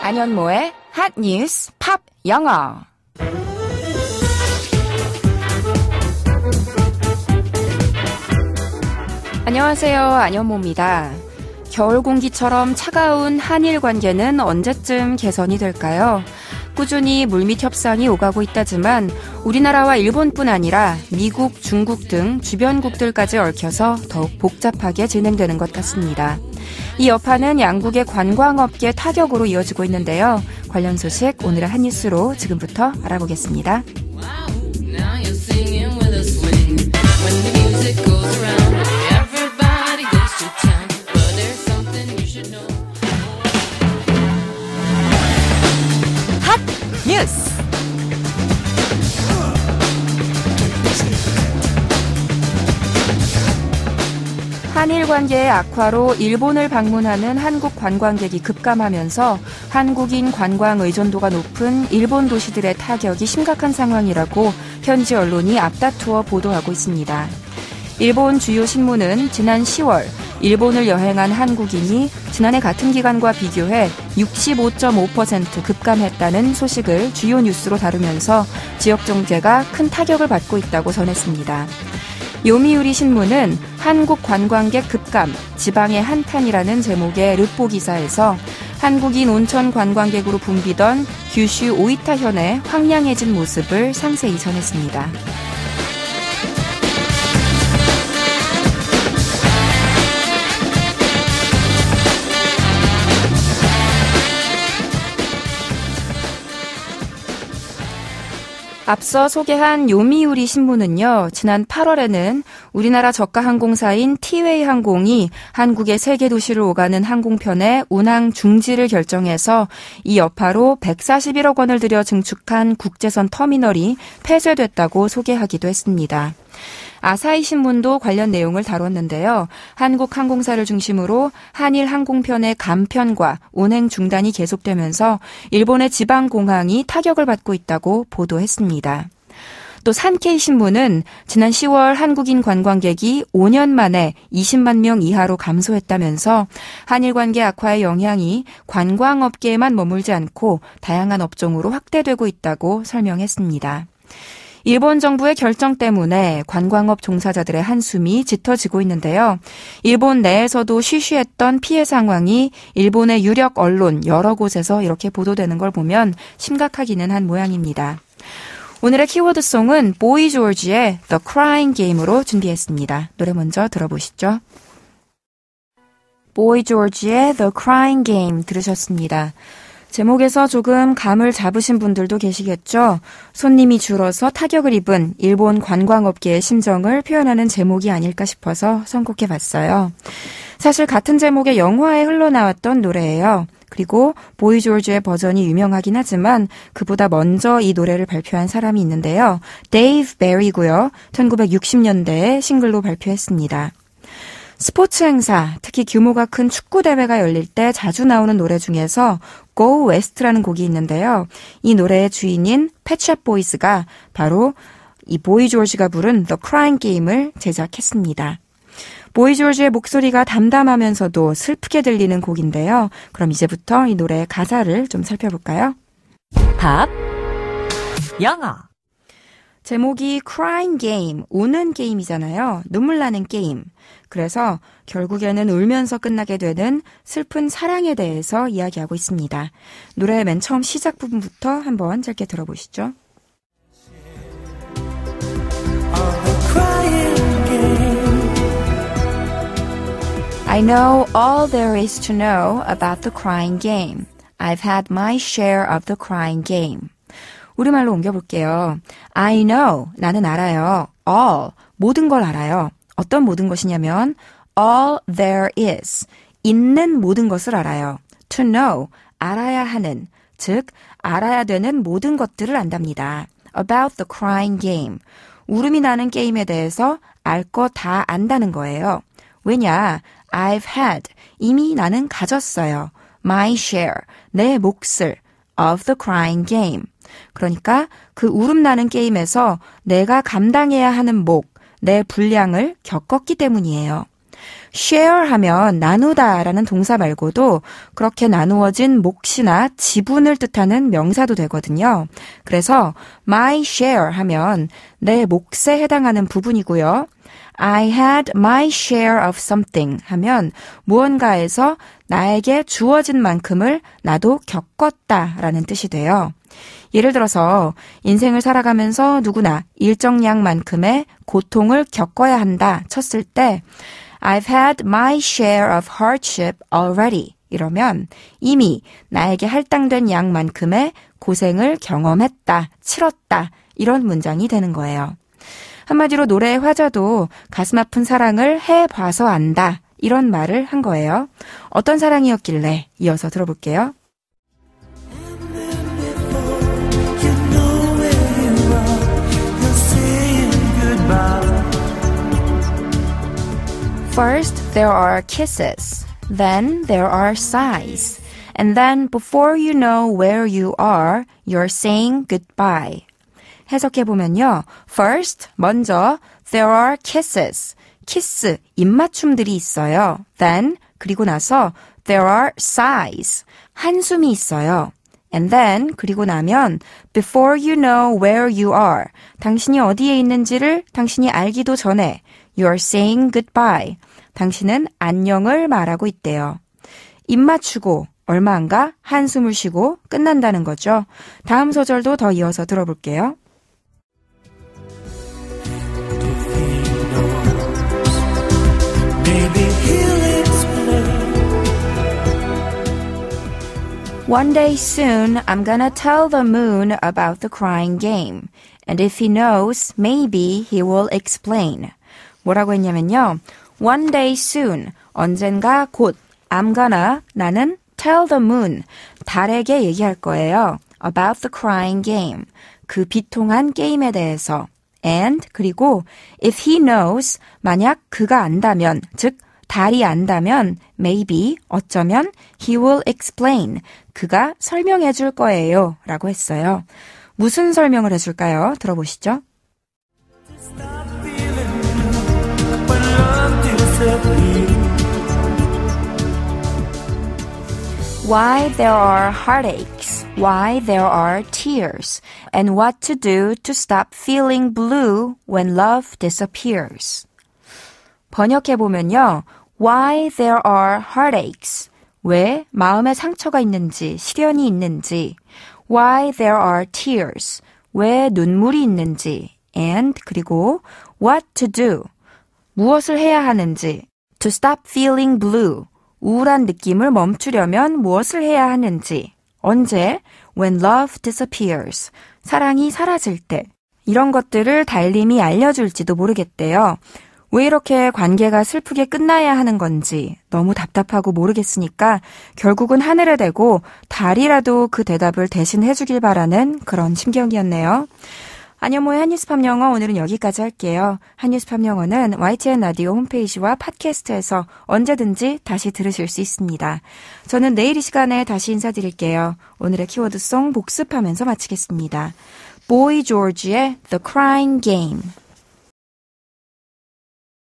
안현모의 핫뉴스 팝 영어. 안녕하세요. 안현모입니다. 겨울 공기처럼 차가운 한일 관계는 언제쯤 개선이 될까요? 꾸준히 물밑 협상이 오가고 있다지만 우리나라와 일본뿐 아니라 미국, 중국 등 주변국들까지 얽혀서 더욱 복잡하게 진행되는 것 같습니다. 이 여파는 양국의 관광업계 타격으로 이어지고 있는데요. 관련 소식 오늘의 핫뉴스로 지금부터 알아보겠습니다. 핫뉴스. 한일 관계의 악화로 일본을 방문하는 한국 관광객이 급감하면서 한국인 관광 의존도가 높은 일본 도시들의 타격이 심각한 상황이라고 현지 언론이 앞다투어 보도하고 있습니다. 일본 주요 신문은 지난 10월 일본을 여행한 한국인이 지난해 같은 기간과 비교해 65.5% 급감했다는 소식을 주요 뉴스로 다루면서 지역 경제가 큰 타격을 받고 있다고 전했습니다. 요미우리 신문은 한국 관광객 급감, 지방의 한탄이라는 제목의 르포 기사에서 한국인 온천 관광객으로 붐비던 규슈 오이타현의 황량해진 모습을 상세히 전했습니다. 앞서 소개한 요미우리 신문은요, 지난 8월에는 우리나라 저가 항공사인 티웨이 항공이 한국의 세계 도시를 오가는 항공편의 운항 중지를 결정해서 이 여파로 141억 원을 들여 증축한 국제선 터미널이 폐쇄됐다고 소개하기도 했습니다. 아사히 신문도 관련 내용을 다뤘는데요. 한국 항공사를 중심으로 한일 항공편의 감편과 운행 중단이 계속되면서 일본의 지방 공항이 타격을 받고 있다고 보도했습니다. 또 산케이 신문은 지난 10월 한국인 관광객이 5년 만에 20만 명 이하로 감소했다면서 한일 관계 악화의 영향이 관광업계에만 머물지 않고 다양한 업종으로 확대되고 있다고 설명했습니다. 일본 정부의 결정 때문에 관광업 종사자들의 한숨이 짙어지고 있는데요. 일본 내에서도 쉬쉬했던 피해 상황이 일본의 유력 언론 여러 곳에서 이렇게 보도되는 걸 보면 심각하기는 한 모양입니다. 오늘의 키워드송은 보이 조지의 The Crying Game으로 준비했습니다. 노래 먼저 들어보시죠. 보이 조지의 The Crying Game 들으셨습니다. 제목에서 조금 감을 잡으신 분들도 계시겠죠. 손님이 줄어서 타격을 입은 일본 관광업계의 심정을 표현하는 제목이 아닐까 싶어서 선곡해봤어요. 사실 같은 제목의 영화에 흘러나왔던 노래예요. 그리고 보이 조지의 버전이 유명하긴 하지만 그보다 먼저 이 노래를 발표한 사람이 있는데요. 데이브 베리고요. 1960년대에 싱글로 발표했습니다. 스포츠 행사, 특히 규모가 큰 축구 대회가 열릴 때 자주 나오는 노래 중에서 Go West라는 곡이 있는데요. 이 노래의 주인인 펫샵 보이스가 바로 이 보이 조지가 부른 The Crying Game을 제작했습니다. 보이 조지의 목소리가 담담하면서도 슬프게 들리는 곡인데요. 그럼 이제부터 이 노래의 가사를 좀 살펴볼까요? 팝 영어. 제목이 Crying Game, 우는 게임이잖아요. 눈물 나는 게임. 그래서 결국에는 울면서 끝나게 되는 슬픈 사랑에 대해서 이야기하고 있습니다. 노래 맨 처음 시작 부분부터 한번 짧게 들어보시죠. I know all there is to know about the crying game. I've had my share of the crying game. 우리말로 옮겨볼게요. I know, 나는 알아요. all, 모든 걸 알아요. 어떤 모든 것이냐면 all there is, 있는 모든 것을 알아요. to know, 알아야 하는, 즉 알아야 되는 모든 것들을 안답니다. about the crying game, 울음이 나는 게임에 대해서 알 거 다 안다는 거예요. 왜냐? I've had, 이미 나는 가졌어요. my share, 내 몫을 of the crying game. 그러니까 그 울음 나는 게임에서 내가 감당해야 하는 목, 내 분량을 겪었기 때문이에요. share 하면 나누다라는 동사 말고도 그렇게 나누어진 몫이나 지분을 뜻하는 명사도 되거든요. 그래서 my share 하면 내 몫에 해당하는 부분이고요. I had my share of something 하면 무언가에서 나에게 주어진 만큼을 나도 겪었다라는 뜻이 돼요. 예를 들어서 인생을 살아가면서 누구나 일정량만큼의 고통을 겪어야 한다 쳤을 때 I've had my share of hardship already 이러면 이미 나에게 할당된 양만큼의 고생을 경험했다, 치렀다 이런 문장이 되는 거예요. 한마디로 노래의 화자도 가슴 아픈 사랑을 해봐서 안다 이런 말을 한 거예요. 어떤 사랑이었길래 이어서 들어볼게요. First, there are kisses. Then there are sighs. And then before you know where you are, you're saying goodbye. 해석해보면요. First, 먼저, there are kisses. 키스, 입맞춤들이 있어요. Then, 그리고 나서, there are sighs. 한숨이 있어요. And then, 그리고 나면, before you know where you are. 당신이 어디에 있는지를 당신이 알기도 전에, you're saying goodbye. 당신은 안녕을 말하고 있대요. 입 맞추고 얼마 안가 한숨을 쉬고 끝난다는 거죠. 다음 소절도 더 이어서 들어볼게요. One day soon, I'm gonna tell the moon about the crying game. And if he knows, maybe he will explain. 뭐라고 했냐면요. One day soon, 언젠가 곧, I'm gonna, 나는 tell the moon, 달에게 얘기할 거예요. About the crying game, 그 비통한 게임에 대해서. And, 그리고, if he knows, 만약 그가 안다면, 즉, 달이 안다면, maybe, 어쩌면, he will explain, 그가 설명해 줄 거예요. 라고 했어요. 무슨 설명을 해줄까요? 들어보시죠. Why there are heartaches, why there are tears, and what to do to stop feeling blue when love disappears. 번역해보면요. Why there are heartaches, 왜 마음에 상처가 있는지, 시련이 있는지. Why there are tears, 왜 눈물이 있는지. And, 그리고 what to do, 무엇을 해야 하는지. To stop feeling blue, 우울한 느낌을 멈추려면 무엇을 해야 하는지. 언제? When love disappears, 사랑이 사라질 때. 이런 것들을 달님이 알려줄지도 모르겠대요. 왜 이렇게 관계가 슬프게 끝나야 하는 건지 너무 답답하고 모르겠으니까 결국은 하늘에 대고 달이라도 그 대답을 대신 해주길 바라는 그런 심경이었네요. 안현모의 한뉴스팝 영어 오늘은 여기까지 할게요. 한뉴스팝 영어는 YTN 라디오 홈페이지와 팟캐스트에서 언제든지 다시 들으실 수 있습니다. 저는 내일 이 시간에 다시 인사드릴게요. 오늘의 키워드송 복습하면서 마치겠습니다. 보이 조지의 The Crying Game.